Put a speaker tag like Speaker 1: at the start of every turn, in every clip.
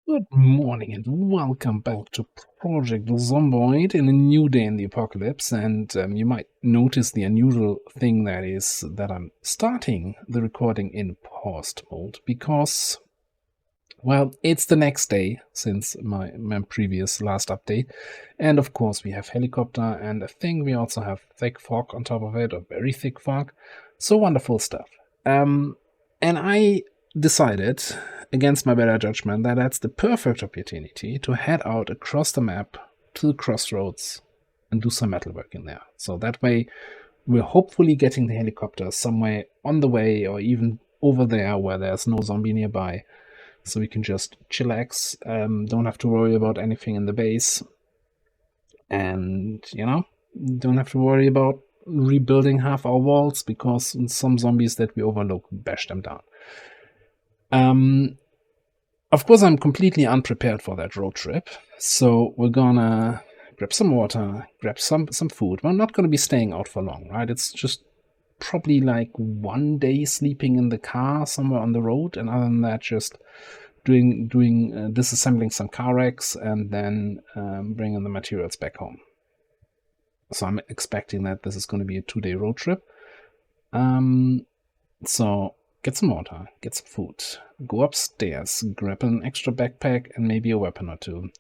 Speaker 1: Good morning and welcome back to Project Zomboid in a new day in the apocalypse. And you might notice the unusual thing that is that I'm starting the recording in paused mode because, well, it's the next day since my previous last update. And of course, we have helicopter, and I think we also have thick fog on top of it, or very thick fog. So wonderful stuff. And I decided, against my better judgment, that that's the perfect opportunity to head out across the map to the crossroads and do some metalworking there. So that way, we're hopefully getting the helicopter somewhere on the way or even over there where there's no zombie nearby. So we can just chillax, don't have to worry about anything in the base. And, don't have to worry about rebuilding half our walls because some zombies that we overlook bash them down. Of course, I'm completely unprepared for that road trip, so we're gonna grab some water, grab some food. We're not gonna be staying out for long, right? It's just probably like 1 day sleeping in the car somewhere on the road, and other than that, just doing disassembling some car wrecks and then bringing the materials back home. So I'm expecting that this is going to be a 2-day road trip. So get some water, get some food, go upstairs, grab an extra backpack and maybe a weapon or two.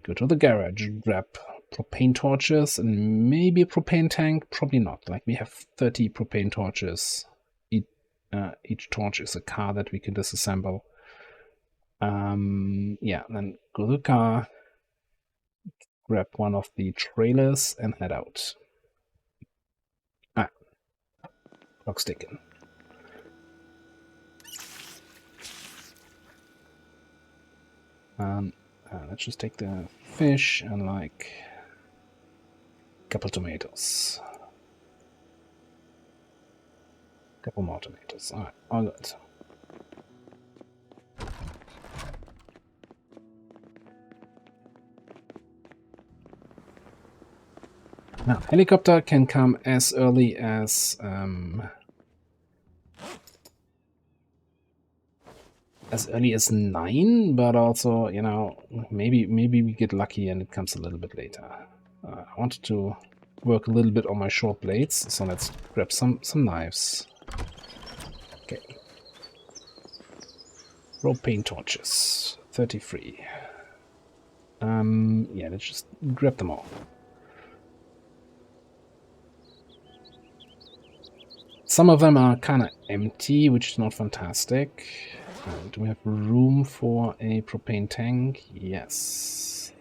Speaker 1: Go to the garage, grab propane torches and maybe a propane tank. Probably not. Like, we have 30 propane torches. Each torch is a car that we can disassemble. Yeah, then go to the car, grab one of the trailers and head out. Clock's ticking. Let's just take the fish and like a couple tomatoes. Couple more tomatoes. Alright, all good. Now, helicopter can come as early as 9, but also, maybe we get lucky and it comes a little bit later. I wanted to work a little bit on my short blades, so let's grab some knives. Okay. Propane torches, 33. Yeah, let's just grab them all. Some of them are kind of empty, which is not fantastic. Do we have room for a propane tank? Yes.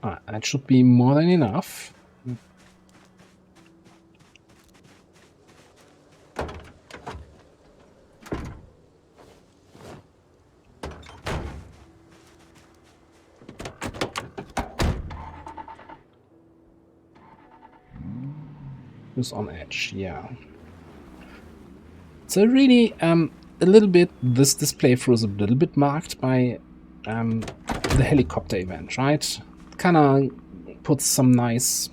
Speaker 1: That should be more than enough. Who's on edge? Yeah. So really, a little bit, this playthrough is a little bit marked by the helicopter event, right? Kind of puts some nice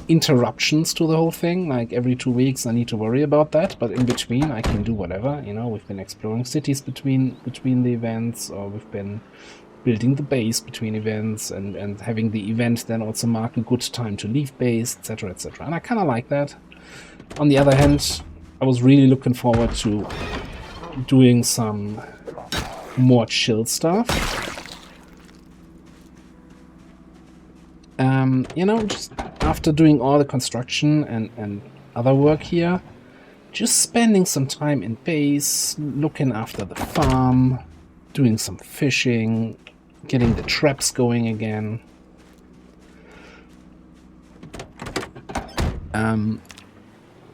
Speaker 1: interruptions to the whole thing. Like, every 2 weeks I need to worry about that, but in between I can do whatever. We've been exploring cities between the events, or we've been building the base between events, and having the event then also mark a good time to leave base, etc., etc. And I kind of like that. On the other hand, I was really looking forward to doing some more chill stuff. Just after doing all the construction and other work here, just spending some time in base, looking after the farm, doing some fishing, getting the traps going again.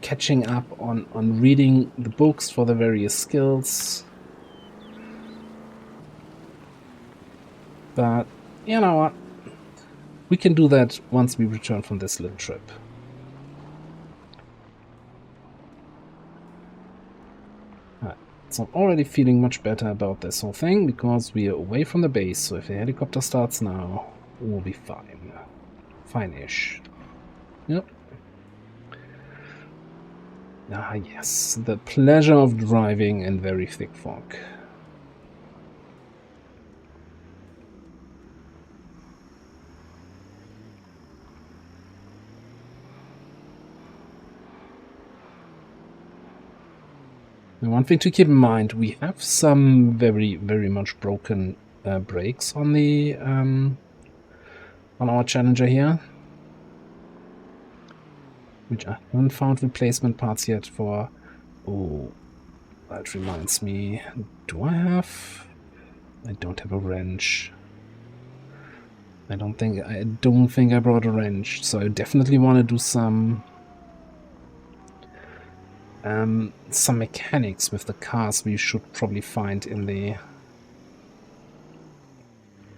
Speaker 1: Catching up on reading the books for the various skills. But, you know what? We can do that once we return from this little trip. So I'm already feeling much better about this whole thing, because we are away from the base, so if the helicopter starts now, we'll be fine. Fine-ish. Yep. Ah, yes, the pleasure of driving in very thick fog. Now, one thing to keep in mind, we have some very, very much broken brakes on the on our Challenger here, which I haven't found replacement parts yet for. Oh, that reminds me. Do I have? I don't have a wrench. I don't think I brought a wrench, so I definitely want to do some mechanics with the cars we should probably find in the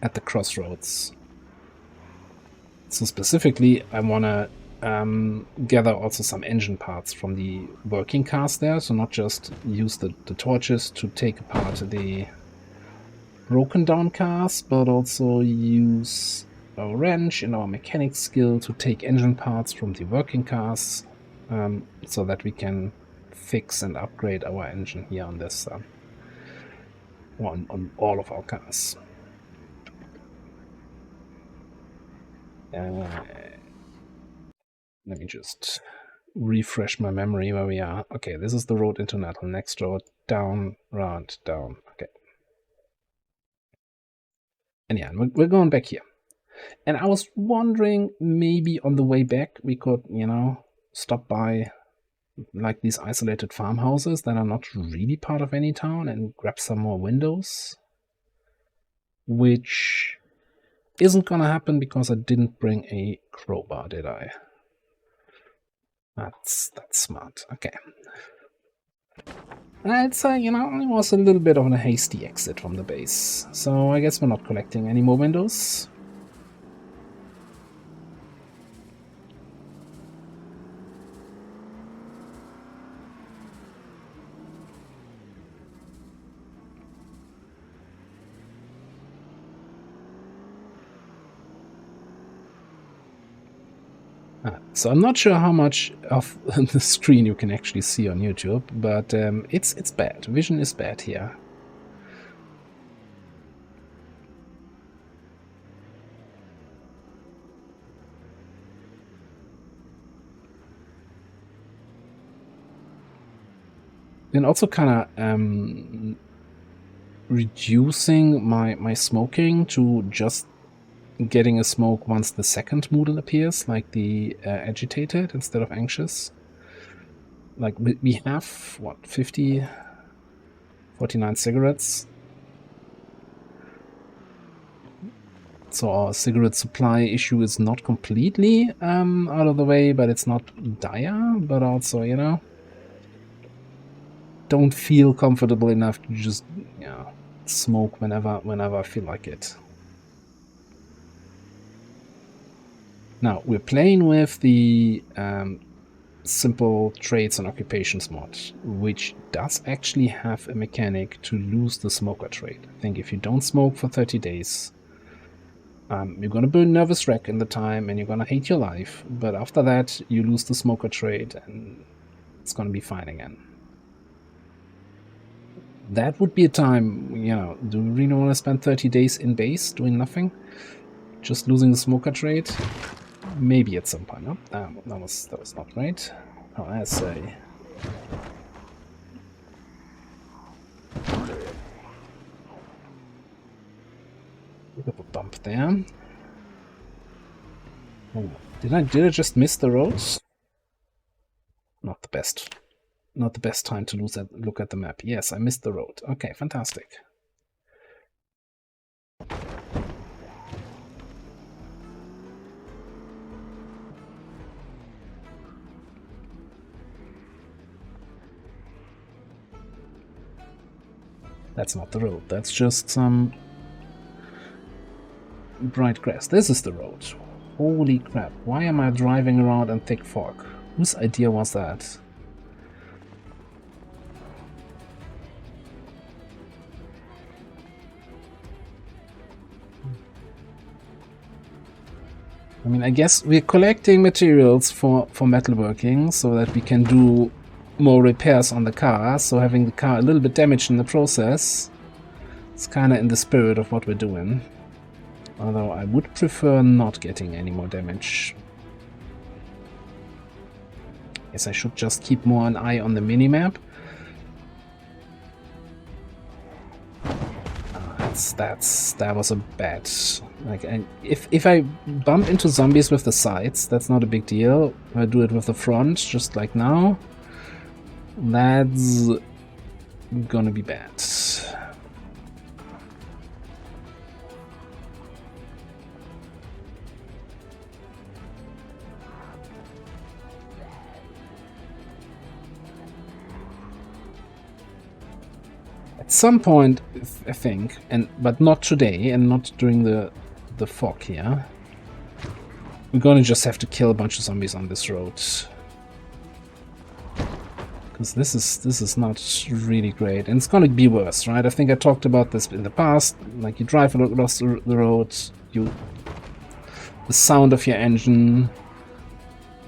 Speaker 1: at the crossroads. So specifically, I want to gather also some engine parts from the working cars there, so not just use the torches to take apart the broken down cars, but also use a wrench in our mechanics skill to take engine parts from the working cars, so that we can fix and upgrade our engine here on this on all of our cars. Let me just refresh my memory where we are. Okay, this is the road into Natal. Next road, down, round, down. Okay. And yeah, we're going back here. And I was wondering, maybe on the way back, we could, stop by like these isolated farmhouses that are not really part of any town and grab some more windows. Which isn't gonna happen because I didn't bring a crowbar, did I? That's smart. Okay. It's it was a little bit of a hasty exit from the base. So I guess we're not collecting any more windows. So I'm not sure how much of the screen you can actually see on YouTube, but it's bad. Vision is bad here. And also kind of reducing my smoking to just getting a smoke once the second modal appears, like the agitated instead of anxious. Like we have, what, 49 cigarettes. So our cigarette supply issue is not completely out of the way, but it's not dire. But also, don't feel comfortable enough to just smoke whenever I feel like it. Now, we're playing with the simple trades and occupations mod, which does actually have a mechanic to lose the smoker trait. I think if you don't smoke for 30 days, you're going to burn nervous wreck in the time and you're going to hate your life. But after that, you lose the smoker trait and it's going to be fine again. That would be a time, do we really want to spend 30 days in base doing nothing? Just losing the smoker trait? Maybe at some point. No, that was not right. Oh, that's a bit of a bump there. Oh, did I just miss the roads? Not the best. Not the best time to look at the map. Yes, I missed the road. Okay, fantastic. That's not the road. That's just some bright grass. This is the road. Holy crap. Why am I driving around in thick fog? Whose idea was that? I mean, I guess we're collecting materials for metalworking so that we can do more repairs on the car, so having the car a little bit damaged in the process. It's kind of in the spirit of what we're doing. Although I would prefer not getting any more damage. Guess I should just keep more an eye on the minimap. That was a bad. Like, if I bump into zombies with the sides, that's not a big deal. If I do it with the front, just like now, that's gonna be bad. At some point, I think, but not today, and not during the fog here. We're gonna just have to kill a bunch of zombies on this road, because this is not really great, and it's gonna be worse, right? I think I talked about this in the past. Like, you drive across the road, the sound of your engine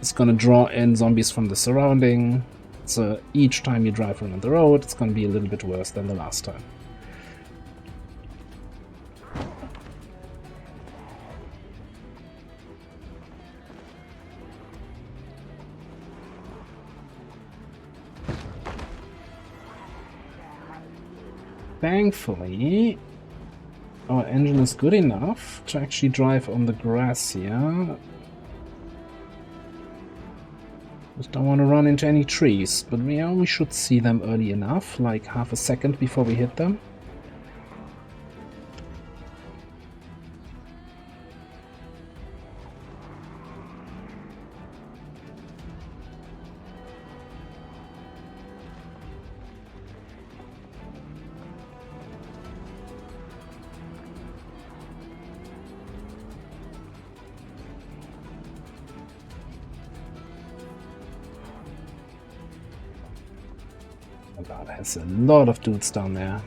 Speaker 1: is gonna draw in zombies from the surrounding. So each time you drive around the road, it's going to be a little bit worse than the last time. Thankfully, our engine is good enough to actually drive on the grass here. Just don't want to run into any trees, but we should see them early enough, like half a second before we hit them. Oh god, there's a lot of dudes down there.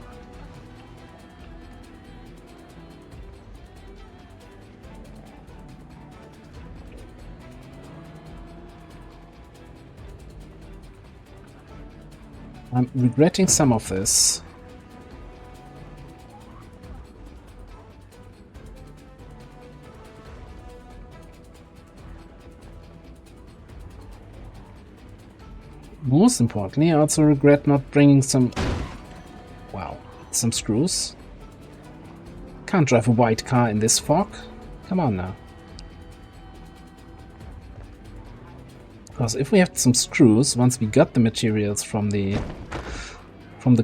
Speaker 1: I'm regretting some of this. Most importantly, I also regret not bringing some screws. Can't drive a white car in this fog. Come on now. Because if we had some screws, once we got the materials from the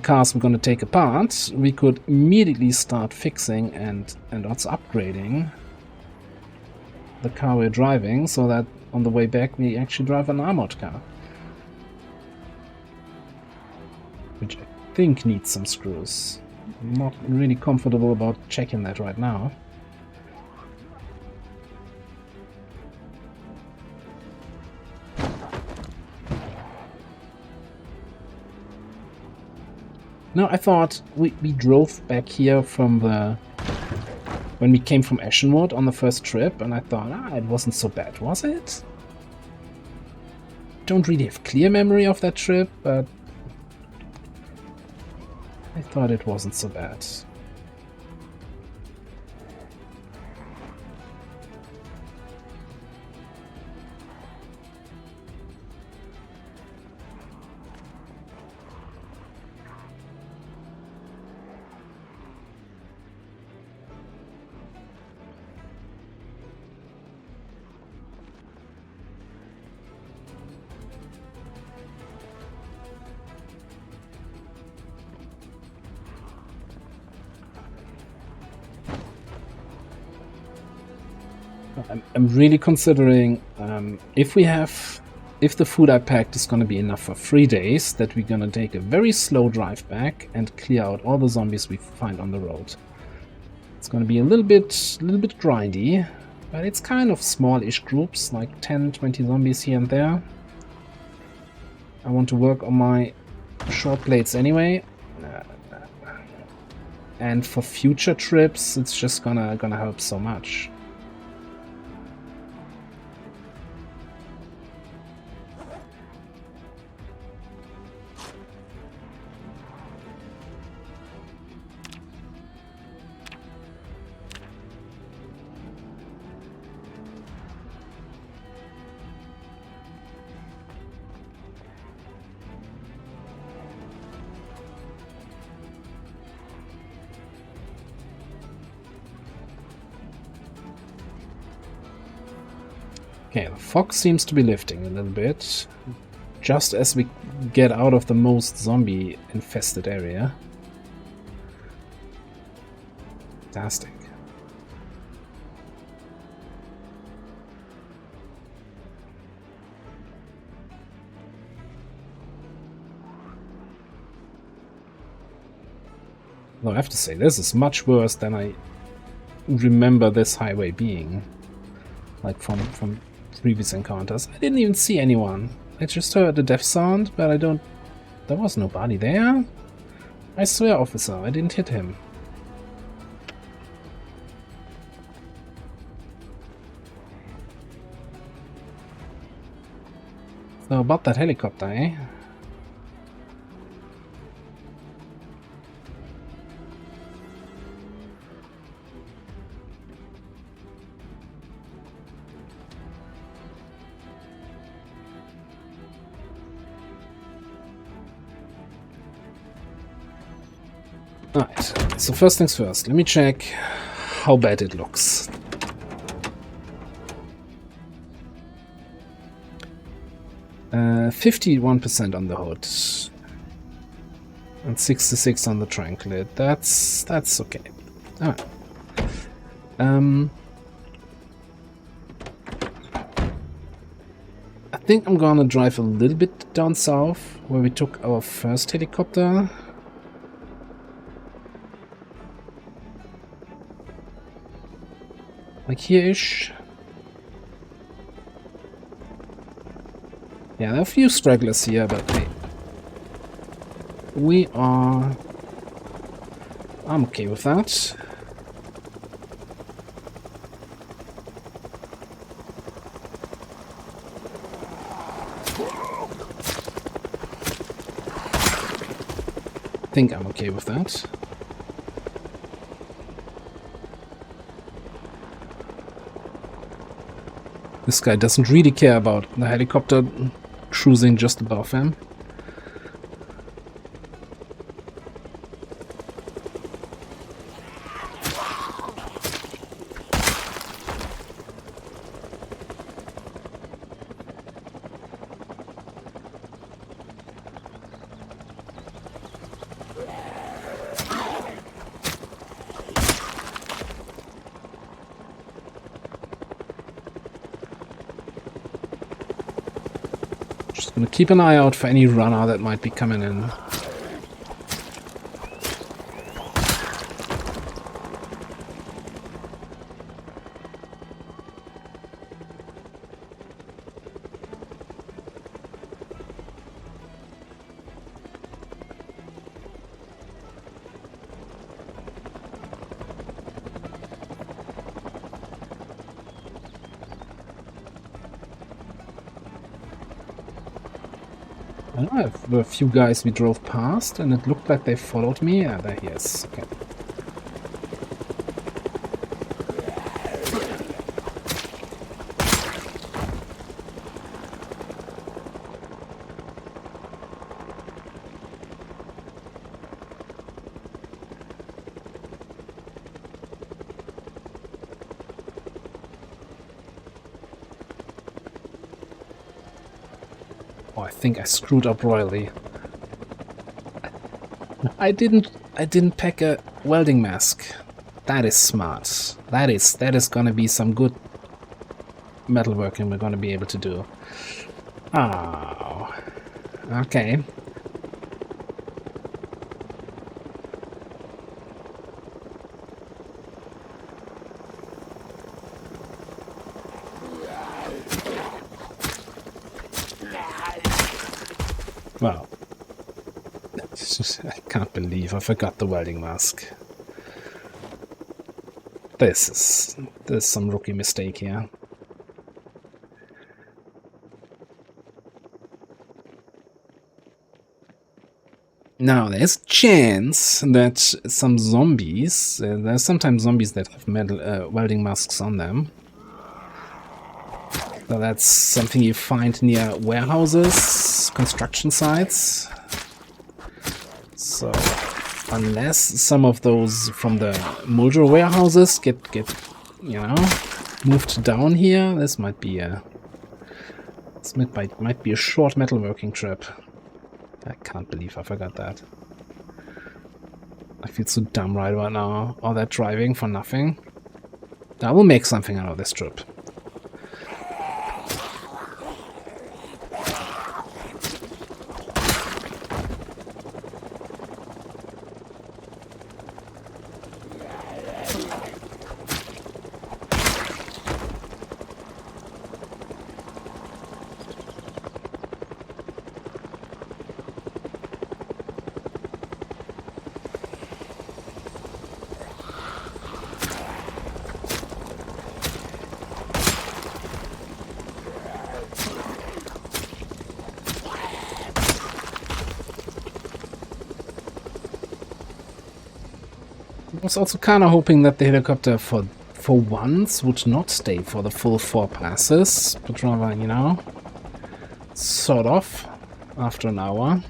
Speaker 1: cars we're going to take apart, we could immediately start fixing and also upgrading the car we're driving, so that on the way back we actually drive an armored car. Which I think needs some screws. I'm not really comfortable about checking that right now. No, I thought we drove back here from when we came from Ashenwood on the first trip, and I thought, it wasn't so bad, was it? Don't really have clear memory of that trip, but I thought it wasn't so bad. I'm really considering if the food I packed is going to be enough for 3 days, that we're going to take a very slow drive back and clear out all the zombies we find on the road. It's going to be a little bit grindy, but it's kind of small-ish groups, like 10, 20 zombies here and there. I want to work on my short blades anyway. And for future trips, it's just gonna help so much. Okay, the fog seems to be lifting a little bit, just as we get out of the most zombie-infested area. Fantastic. Though I have to say, this is much worse than I remember this highway being. Like from previous encounters. I didn't even see anyone. I just heard the death sound, but I don't... There was nobody there. I swear, officer, I didn't hit him. So about that helicopter, eh? Alright, so first things first, let me check how bad it looks. Uh, 51% on the hood and 66 on the trunk lid. That's okay. Alright. I think I'm gonna drive a little bit down south where we took our first helicopter. Like here-ish. Yeah, there are a few stragglers here, but hey, I'm okay with that. I think I'm okay with that. This guy doesn't really care about the helicopter cruising just above him. Gonna keep an eye out for any runner that might be coming in. I have a few guys we drove past, and it looked like they followed me. Yeah, there he is. Okay. Oh, I think I screwed up royally. I didn't pack a welding mask. That is smart. That is gonna be some good metalworking we're gonna be able to do. Oh. Okay. Well, I can't believe I forgot the welding mask. There's some rookie mistake here. Now, there's a chance that some zombies, there's sometimes zombies that have metal welding masks on them. So that's something you find near warehouses, construction sites. So unless some of those from the modular warehouses get you know, moved down here, this might be a This might be a short metalworking trip. I can't believe I forgot that. I feel so dumb right about now. All that driving for nothing. I will make something out of this trip. I was also kind of hoping that the helicopter for once would not stay for the full 4 passes, but rather, you know, sort of after an hour.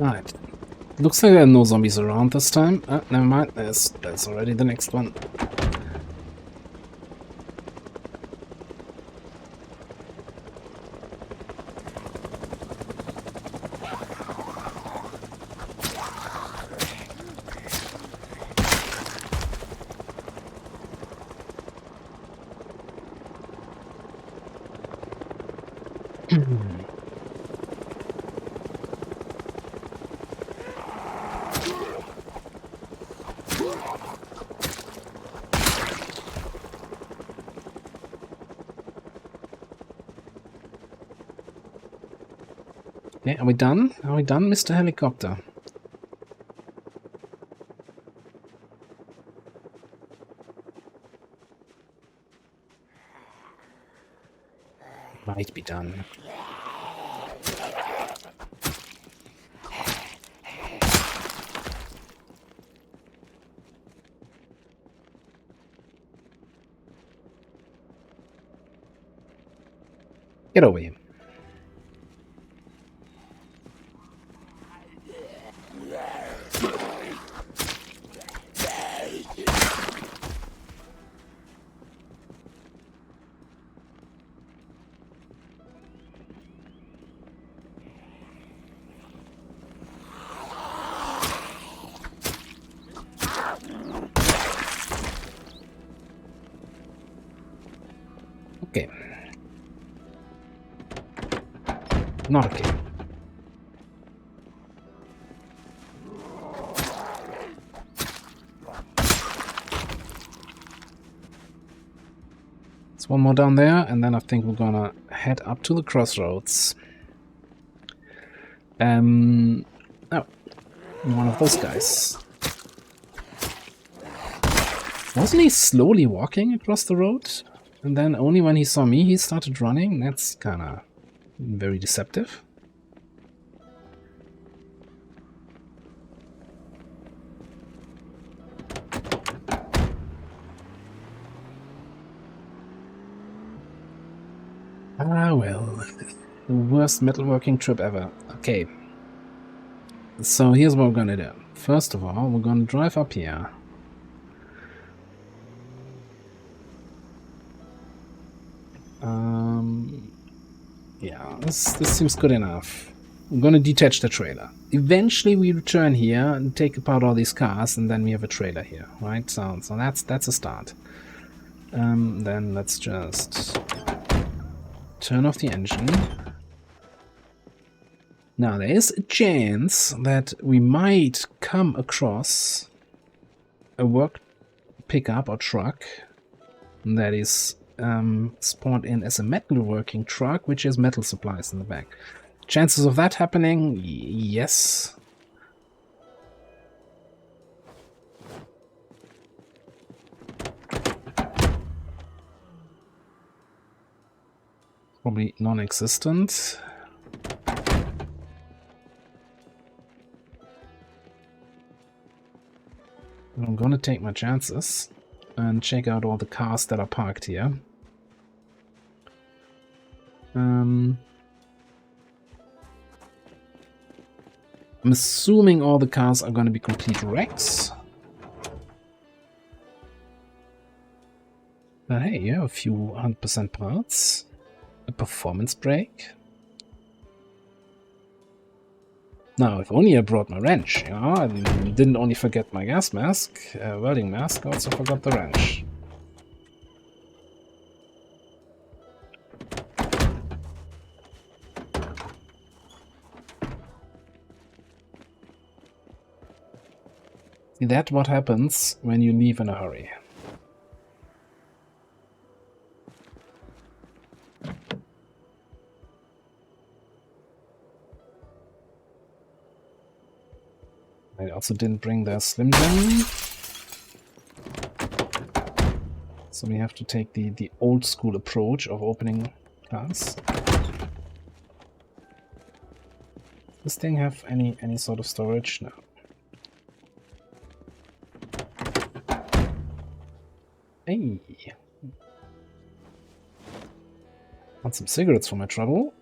Speaker 1: Right. Looks like there are no zombies around this time. Never mind. There's already the next one. Okay, are we done? Are we done, Mr. Helicopter? Might be done. Get over here. Okay. Not okay. There's one more down there, and then I think we're gonna head up to the crossroads. Oh, one of those guys. Wasn't he slowly walking across the road? And then only when he saw me, he started running? That's kinda very deceptive. Ah, well. The worst metalworking trip ever. Okay. So here's what we're gonna do. First of all, we're gonna drive up here. Yeah, this seems good enough. I'm gonna detach the trailer. Eventually we return here and take apart all these cars, and then we have a trailer here, right? So that's a start. Then let's just turn off the engine. Now, there is a chance that we might come across a work pickup or truck that is spawned in as a metalworking truck, which has metal supplies in the back. Chances of that happening? Yes. Probably non-existent. I'm gonna take my chances and check out all the cars that are parked here. I'm assuming all the cars are gonna be complete wrecks. But hey, you have a few 100% parts. A performance brake. Now, if only I brought my wrench, you know, I didn't only forget my gas mask, welding mask, I also forgot the wrench. See, that's what happens when you leave in a hurry. I also didn't bring the Slim Jim. So we have to take the old school approach of opening cars. Does this thing have any sort of storage? No. Hey! Want some cigarettes for my trouble?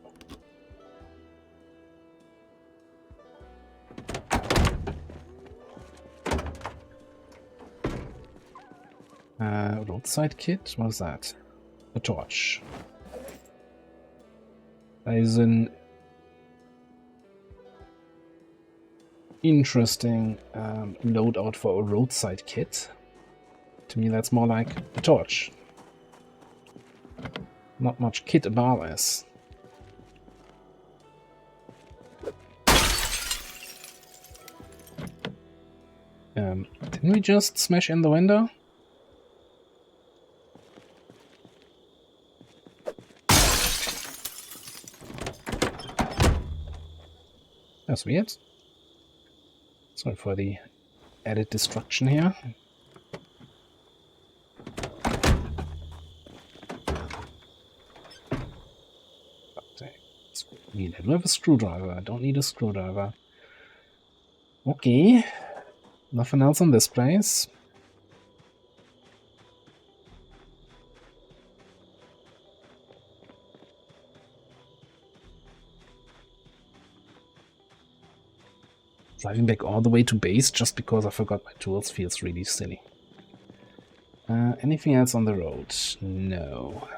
Speaker 1: Roadside kit? What is that? A torch. That is an interesting loadout for a roadside kit. To me, that's more like a torch. Not much kit about this. Didn't we just smash in the window? That's weird. Sorry for the added destruction here. I do have a screwdriver. I don't need a screwdriver. Okay. Nothing else on this place. Driving back all the way to base just because I forgot my tools feels really silly. Anything else on the road? No.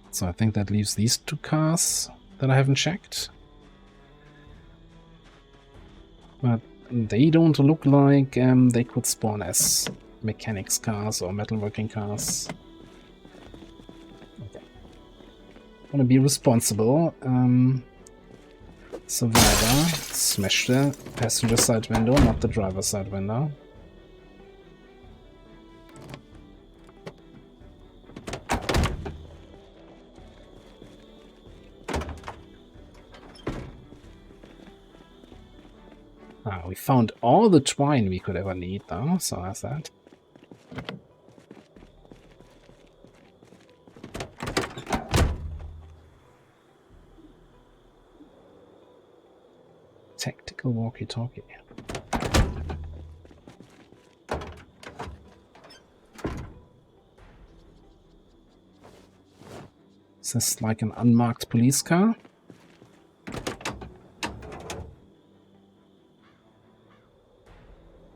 Speaker 1: So I think that leaves these two cars that I haven't checked. But they don't look like they could spawn as mechanics cars or metalworking cars. Okay. Wanna be responsible. Survivor. Smash the passenger side window, not the driver side window. We found all the twine we could ever need, though, so that's that. Tactical walkie-talkie. Is this like an unmarked police car?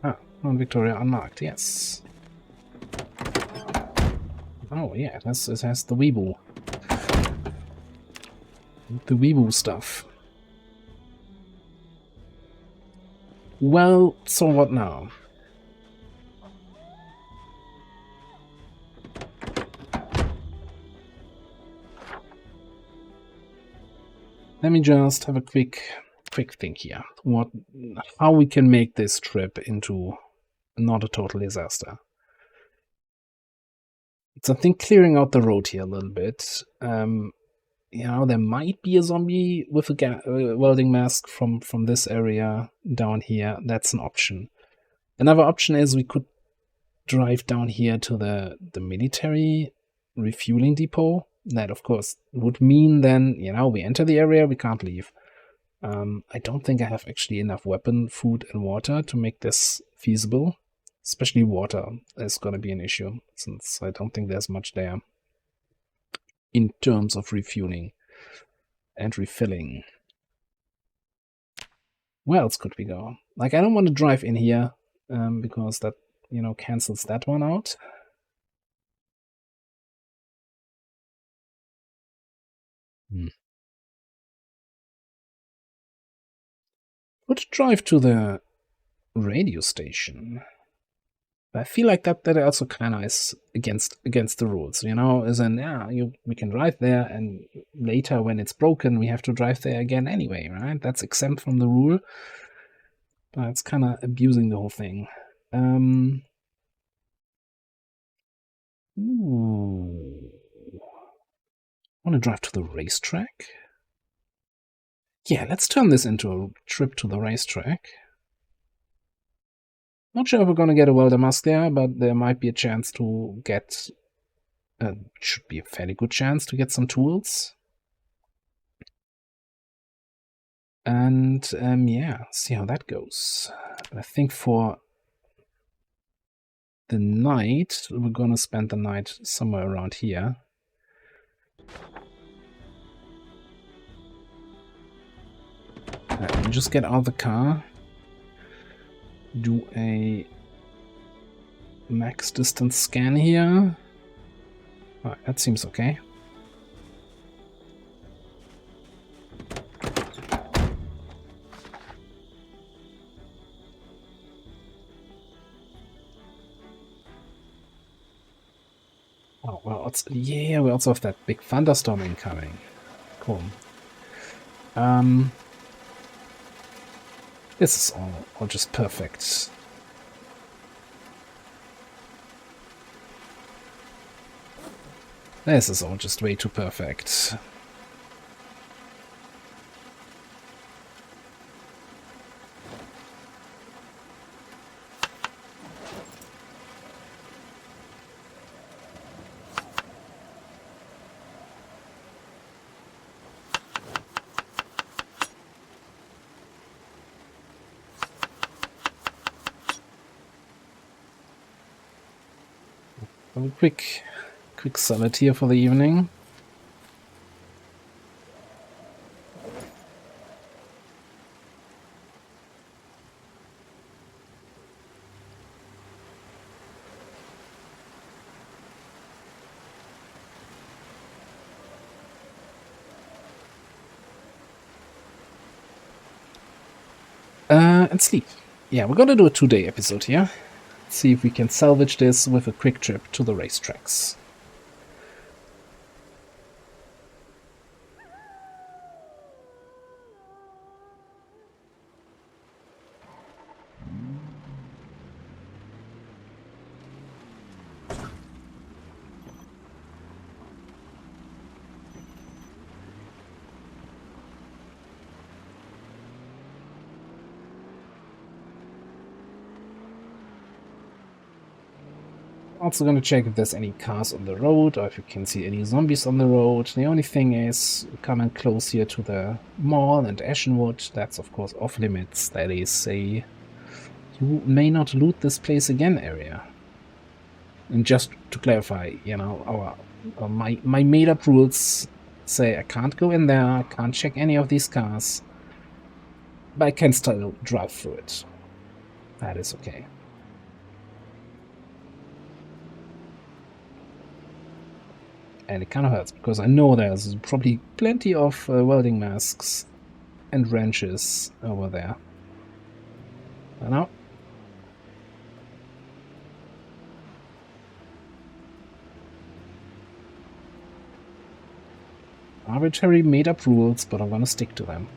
Speaker 1: Ah. Crown Victoria unmarked, yes. Oh yeah, it has the weeble. The weeble stuff. Well, so what now? Let me just have a quick think here. How we can make this trip into not a total disaster. So I think clearing out the road here a little bit. You know, there might be a zombie with a welding mask from this area down here. That's an option. Another option is we could drive down here to the military refueling depot. That, of course, would mean then, you know, we enter the area, we can't leave. I don't think I have actually enough weapon, food, and water to make this feasible. Especially water is going to be an issue, since I don't think there's much there in terms of refueling and refilling. Where else could we go? Like, I don't want to drive in here, because that, you know, cancels that one out. Would drive to the radio station. I feel like that also kind of is against the rules, you know, as in, yeah, we can drive there, and later when it's broken, we have to drive there again anyway, right? That's exempt from the rule, but it's kind of abusing the whole thing. Ooh. I want to drive to the racetrack. Yeah, let's turn this into a trip to the racetrack. Not sure if we're going to get a welder mask there, but there might be a chance to get... should be a fairly good chance to get some tools. And, yeah, see how that goes. I think for the night, we're going to spend the night somewhere around here. Let me just get out of the car. Do a max distance scan here. Oh, that seems okay. Oh, well, yeah, we also have that big thunderstorm incoming. Cool. This is all just perfect. This is all just way too perfect. A quick salad here for the evening. And sleep. Yeah, we're gonna do a 2-day episode here. See if we can salvage this with a quick trip to the racetracks. Also gonna check if there's any cars on the road or if you can see any zombies on the road. The only thing is coming close here to the mall and Ashenwood. That's of course off limits. That is a you may not loot this place again area. And just to clarify, you know, my made up rules say I can't go in there, I can't check any of these cars, but I can still drive through it. That is okay. And it kind of hurts, because I know there's probably plenty of welding masks and wrenches over there. And now. Arbitrary made-up rules, but I'm gonna stick to them.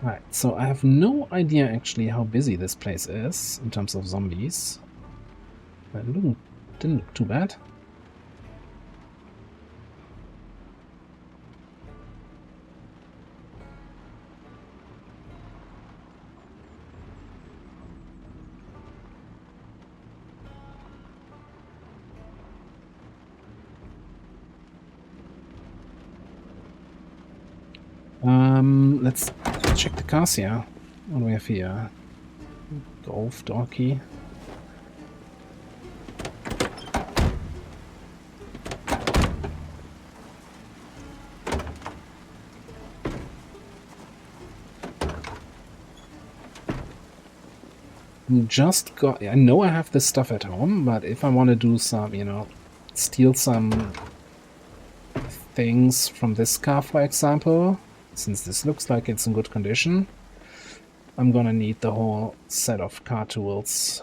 Speaker 1: Right, so I have no idea actually how busy this place is in terms of zombies. It didn't look too bad. Let's check the cars here. What do we have here? Golf, Dorky. Just got. I know I have this stuff at home, but if I want to do some, you know, steal some things from this car, for example, since this looks like it's in good condition, I'm gonna need the whole set of car tools.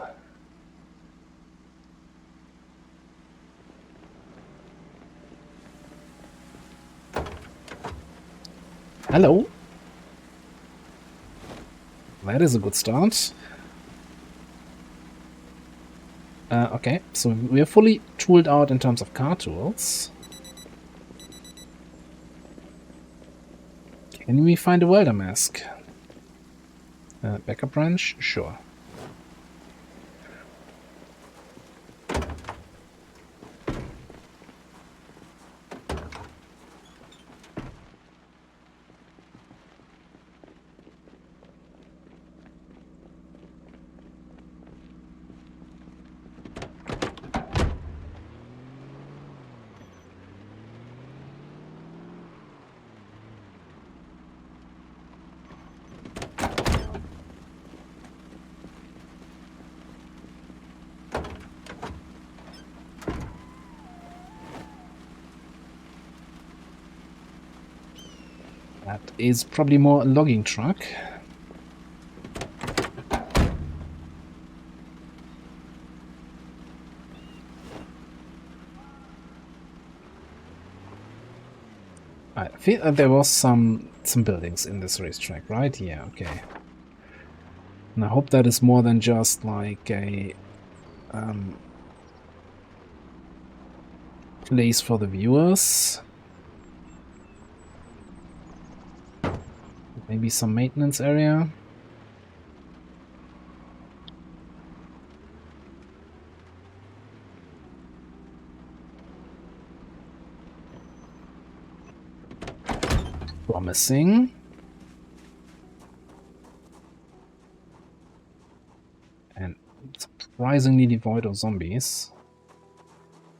Speaker 1: Hello. That is a good start. Okay, so we are fully tooled out in terms of car tools. Can we find a welder mask? Backup wrench? Sure. That is probably more a logging truck. I feel that there was some buildings in this racetrack, right? Yeah, okay. And I hope that is more than just like a place for the viewers. Maybe some maintenance area. Promising. And surprisingly devoid of zombies.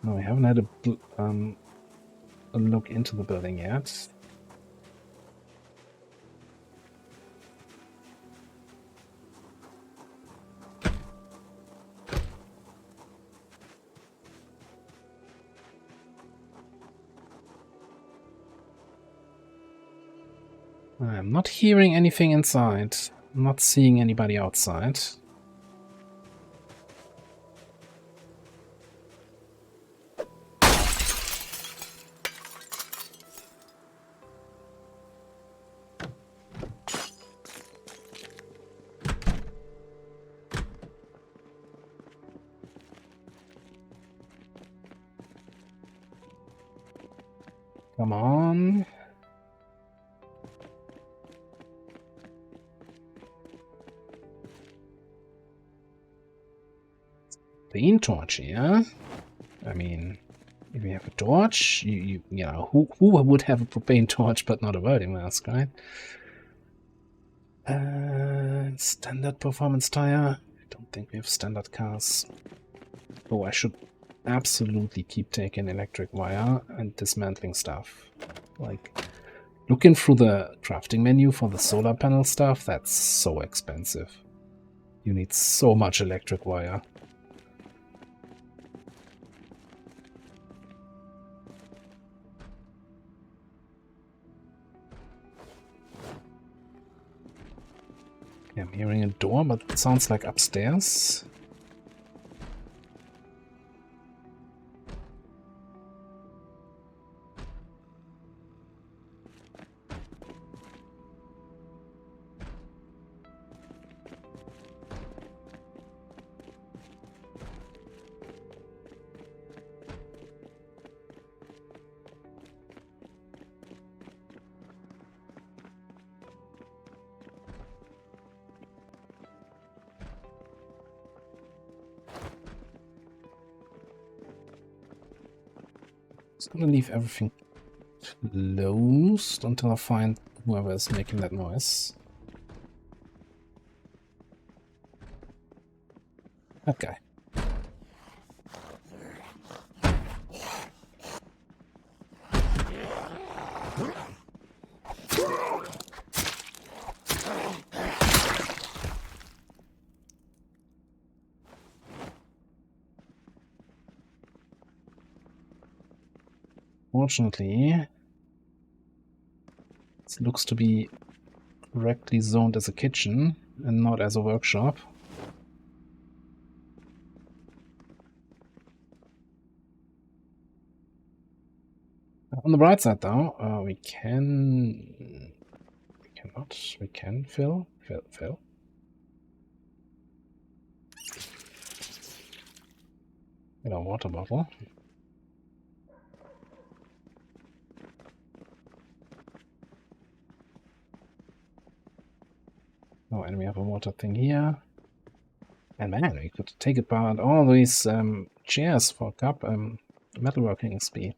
Speaker 1: No, we haven't had a look into the building yet. I'm not hearing anything inside. I'm not seeing anybody outside. Come on. Paint torch here. I mean, if you have a torch, you know, who would have a propane torch but not a welding mask, right? Standard performance tire. I don't think we have standard cars. Oh, I should absolutely keep taking electric wire and dismantling stuff. Like, Looking through the crafting menu for the solar panel stuff, that's so expensive. You need so much electric wire. Okay, I'm hearing a door, but it sounds like upstairs. Just gonna leave everything closed until I find whoever is making that noise. That guy. Fortunately, it looks to be correctly zoned as a kitchen and not as a workshop. On the bright side, though, we can fill. Get a water bottle. Oh, and we have a water thing here. And man, we could take apart all these chairs for cup metalworking speed.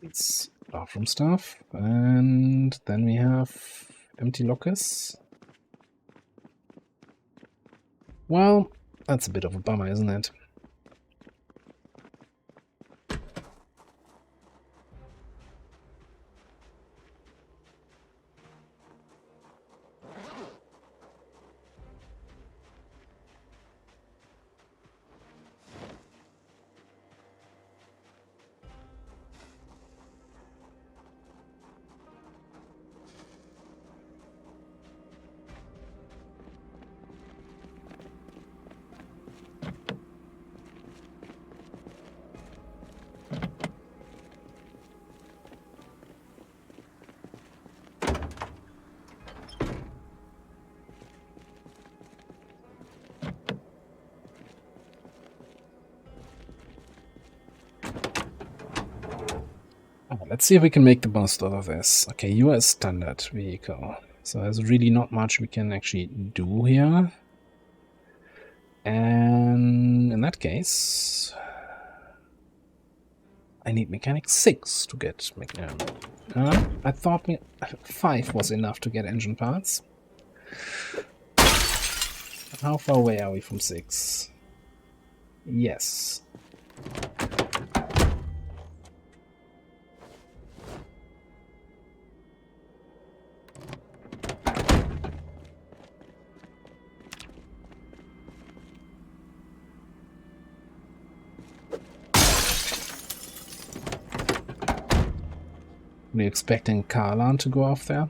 Speaker 1: It's bathroom stuff, and then we have empty lockers. Well, that's a bit of a bummer, isn't it? Let's see if we can make the most out of this. Okay, US standard vehicle. So there's really not much we can actually do here. And in that case, I need mechanic 6 to get I thought 5 was enough to get engine parts. How far away are we from 6? Yes. Were you expecting a car alarm to go off there?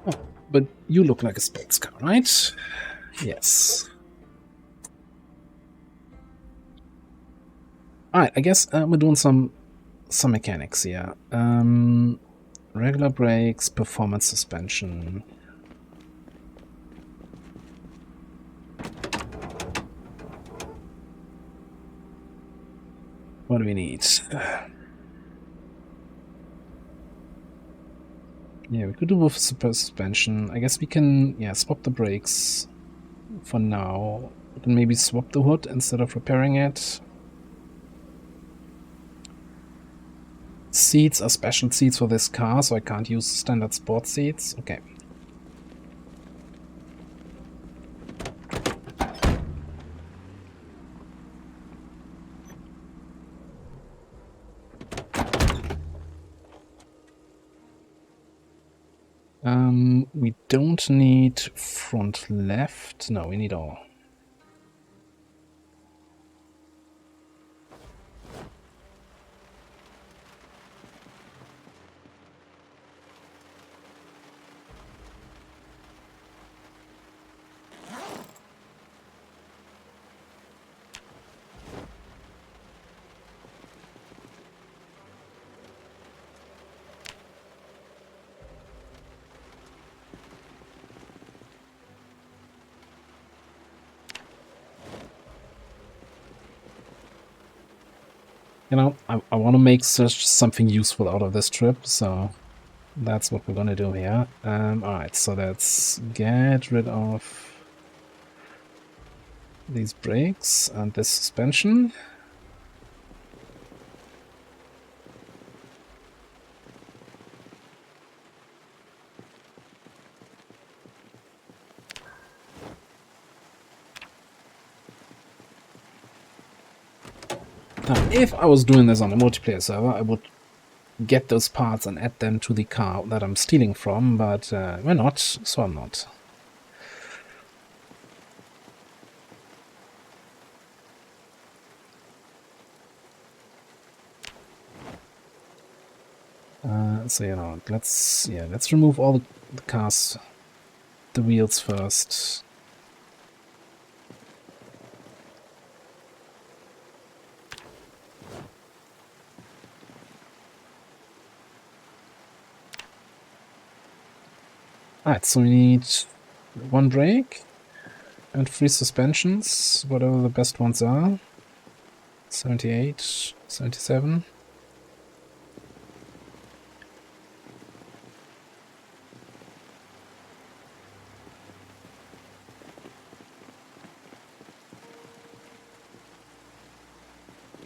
Speaker 1: Oh, but you look like a sports car, right? Yes. Alright, I guess we're doing some mechanics here. Regular brakes, performance suspension. What do we need? Yeah, we could do with suspension. I guess we can, yeah, swap the brakes for now. We can maybe swap the hood instead of repairing it. Seats are special seats for this car, so I can't use standard sport seats. Okay. We don't need front left. No, we need all. You know, I want to make something useful out of this trip, so that's what we're gonna do here. Alright, so let's get rid of these brakes and this suspension. Now, if I was doing this on a multiplayer server, I would get those parts and add them to the car that I'm stealing from, but we're not, so I'm not. So you know, let's remove all the cars, the wheels first. Alright, so we need one brake and 3 suspensions, whatever the best ones are. 78, 77.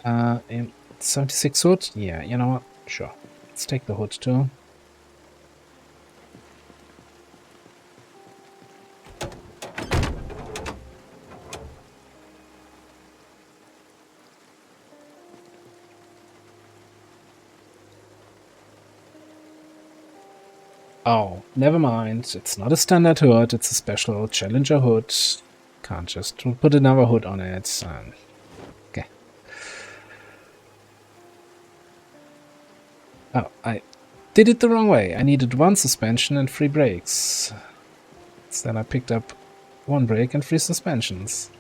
Speaker 1: And 76 hood? Yeah, you know what? Sure. Let's take the hood too. Oh, never mind. It's not a standard hood, it's a special Challenger hood. Can't just put another hood on it. Okay. Oh, I did it the wrong way. I needed 1 suspension and 3 brakes. Instead I picked up 1 brake and 3 suspensions.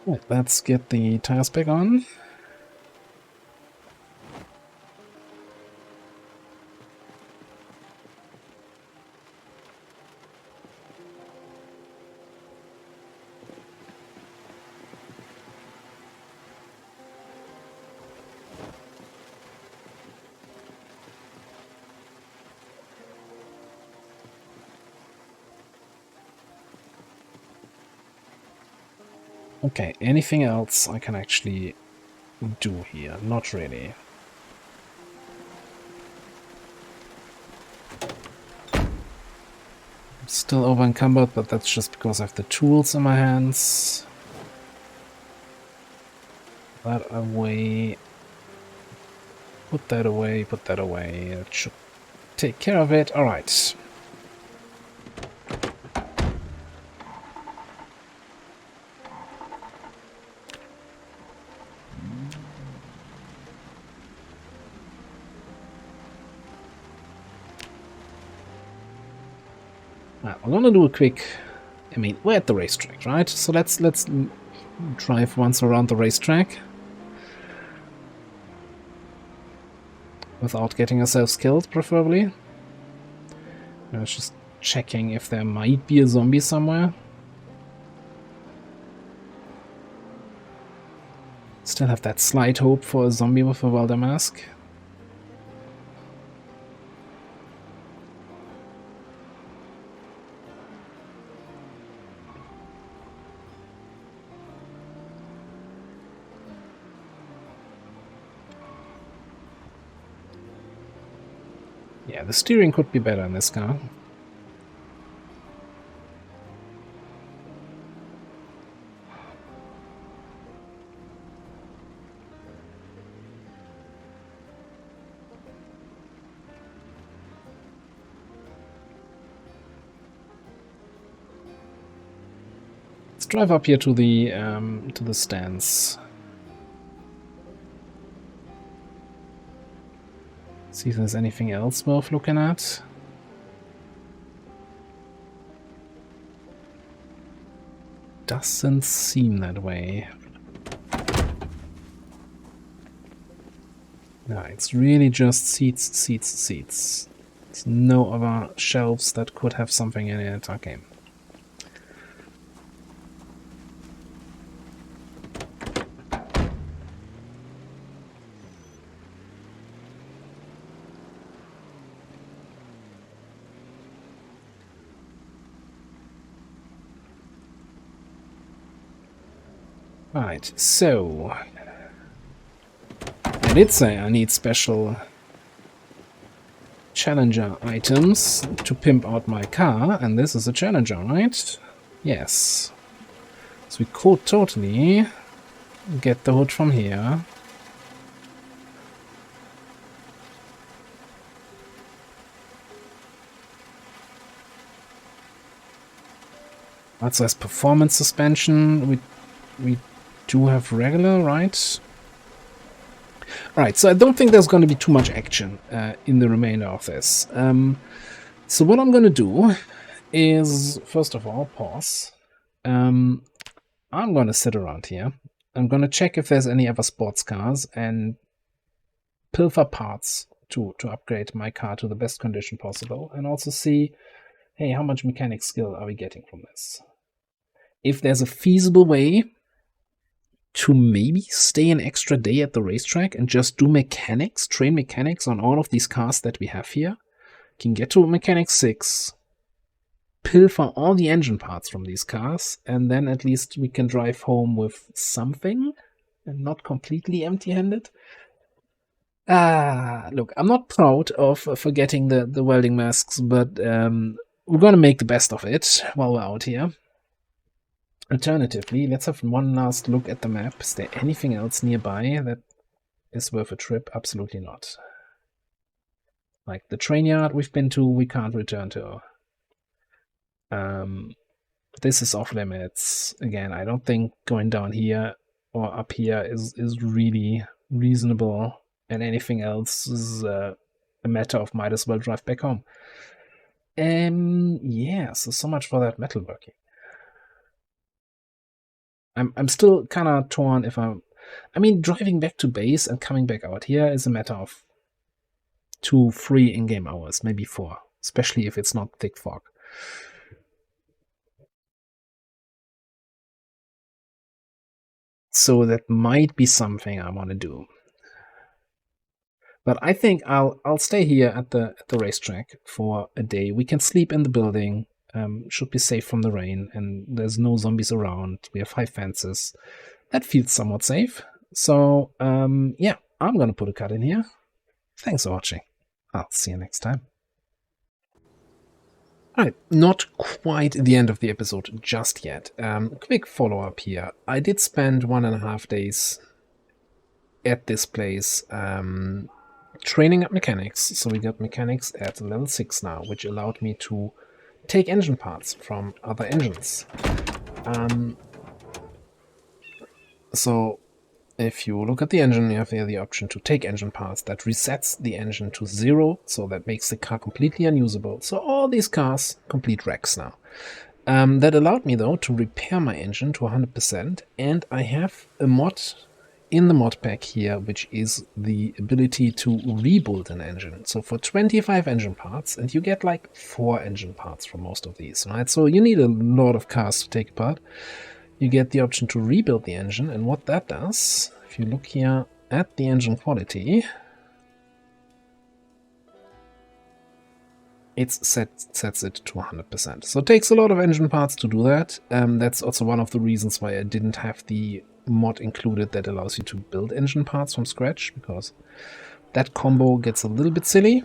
Speaker 1: Right, let's get the tires back on. Okay, anything else I can actually do here? Not really. I'm still over encumbered, but that's just because I have the tools in my hands. That away. Put that away, put that away. It should take care of it. All right. Now, I'm gonna do a quick. I mean, we're at the racetrack, right? So let's drive once around the racetrack without getting ourselves killed, preferably. I was just checking if there might be a zombie somewhere. Still have that slight hope for a zombie with a welder mask. Yeah, the steering could be better in this car. Let's drive up here to the stands. See if there's anything else worth looking at. Doesn't seem that way. No, it's really just seats, seats, seats. There's no other shelves that could have something in it. Okay. Right, so I did say I need special Challenger items to pimp out my car, and this is a Challenger, right? Yes. So we could totally get the hood from here. Also as performance suspension, we do have regular, right? Alright, so I don't think there's going to be too much action in the remainder of this. So what I'm going to do is, first of all, pause. I'm going to sit around here. I'm going to check if there's any other sports cars and pilfer parts to upgrade my car to the best condition possible, and also see, hey, how much mechanic skill are we getting from this? If there's a feasible way to maybe stay an extra day at the racetrack and just do mechanics, train mechanics on all of these cars that we have here, can get to mechanic 6, pilfer all the engine parts from these cars, and then at least we can drive home with something and not completely empty-handed. Look, I'm not proud of forgetting the welding masks, but we're gonna make the best of it while we're out here. Alternatively, let's have one last look at the map. Is there anything else nearby that is worth a trip? Absolutely not. Like the train yard we've been to, we can't return to. This is off limits. Again, I don't think going down here or up here is really reasonable, and anything else is a matter of might as well drive back home. Yeah, so much for that metalworking. I'm still kind of torn if I mean, driving back to base and coming back out here is a matter of 2-3 in-game hours, maybe 4, especially if it's not thick fog. So that might be something I want to do. But I think I'll stay here at the racetrack for a day. We can sleep in the building. Should be safe from the rain, and there's no zombies around. We have 5 fences. That feels somewhat safe. So, yeah, I'm gonna put a cut in here. Thanks for watching. I'll see you next time. Alright, not quite the end of the episode just yet. Quick follow-up here. I did spend 1.5 days at this place training up mechanics. So we got mechanics at level 6 now, which allowed me to take engine parts from other engines. So if you look at the engine, you have here the option to take engine parts. That resets the engine to 0, so that makes the car completely unusable. So all these cars complete wrecks now. That allowed me though to repair my engine to 100%, and I have a mod in the mod pack here, which is the ability to rebuild an engine. So for 25 engine parts, and you get like 4 engine parts from most of these, right? So you need a lot of cars to take apart. You get the option to rebuild the engine, and what that does, if you look here at the engine quality, it sets it to 100%. So it takes a lot of engine parts to do that. That's also one of the reasons why I didn't have the mod included that allows you to build engine parts from scratch, because that combo gets a little bit silly.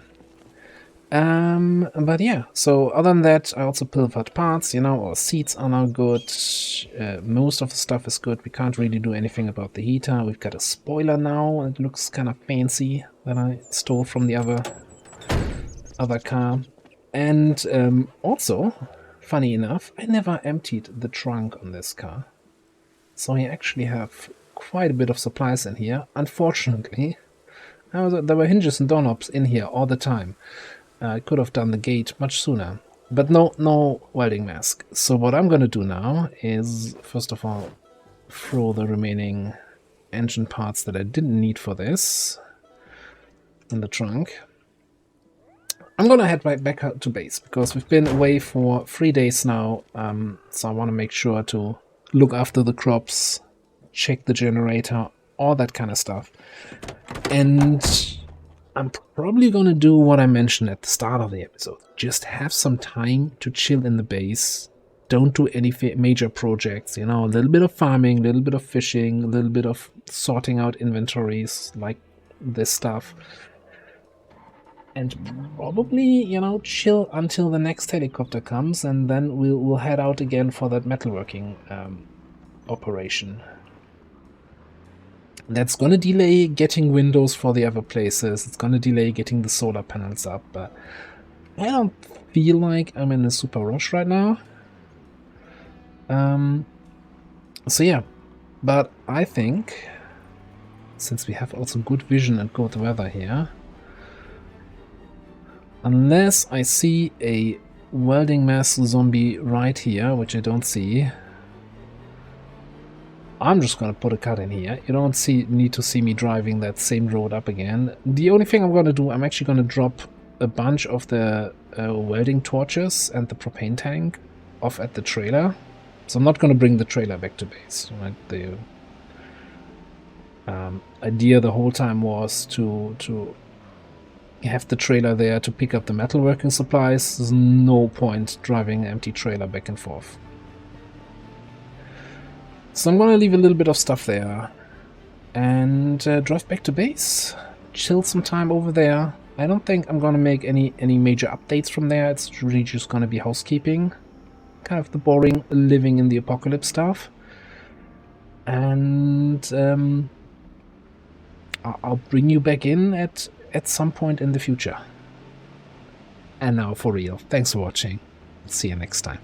Speaker 1: But yeah, so other than that, I also pilfered parts, you know, our seats are now good, most of the stuff is good. We can't really do anything about the heater. We've got a spoiler now, and it looks kind of fancy, that I stole from the other car. And also, funny enough, I never emptied the trunk on this car. So I actually have quite a bit of supplies in here. Unfortunately, there were hinges and doorknobs in here all the time. I could have done the gate much sooner, but no welding mask. So what I'm going to do now is, first of all, throw the remaining engine parts that I didn't need for this in the trunk. I'm going to head right back out to base, because we've been away for 3 days now, so I want to make sure to look after the crops, check the generator, all that kind of stuff. And I'm probably going to do what I mentioned at the start of the episode. Just have some time to chill in the base. Don't do any major projects, you know, a little bit of farming, a little bit of fishing, a little bit of sorting out inventories, like this stuff. And probably, you know, chill until the next helicopter comes, and then we'll head out again for that metalworking operation. That's going to delay getting windows for the other places. It's going to delay getting the solar panels up. But I don't feel like I'm in a super rush right now. So yeah. But I think, since we have also good vision and good weather here, unless I see a welding mass zombie right here, which I don't see, I'm just going to put a cut in here. You don't need to see me driving that same road up again. The only thing I'm going to do, I'm actually going to drop a bunch of the welding torches and the propane tank off at the trailer. So I'm not going to bring the trailer back to base. Right? The idea the whole time was to have the trailer there to pick up the metalworking supplies. There's no point driving an empty trailer back and forth. So I'm going to leave a little bit of stuff there and drive back to base, chill some time over there. I don't think I'm going to make any major updates from there. It's really just going to be housekeeping, kind of the boring living in the apocalypse stuff. And I'll bring you back in at some point in the future. And now for real, thanks for watching. See you next time.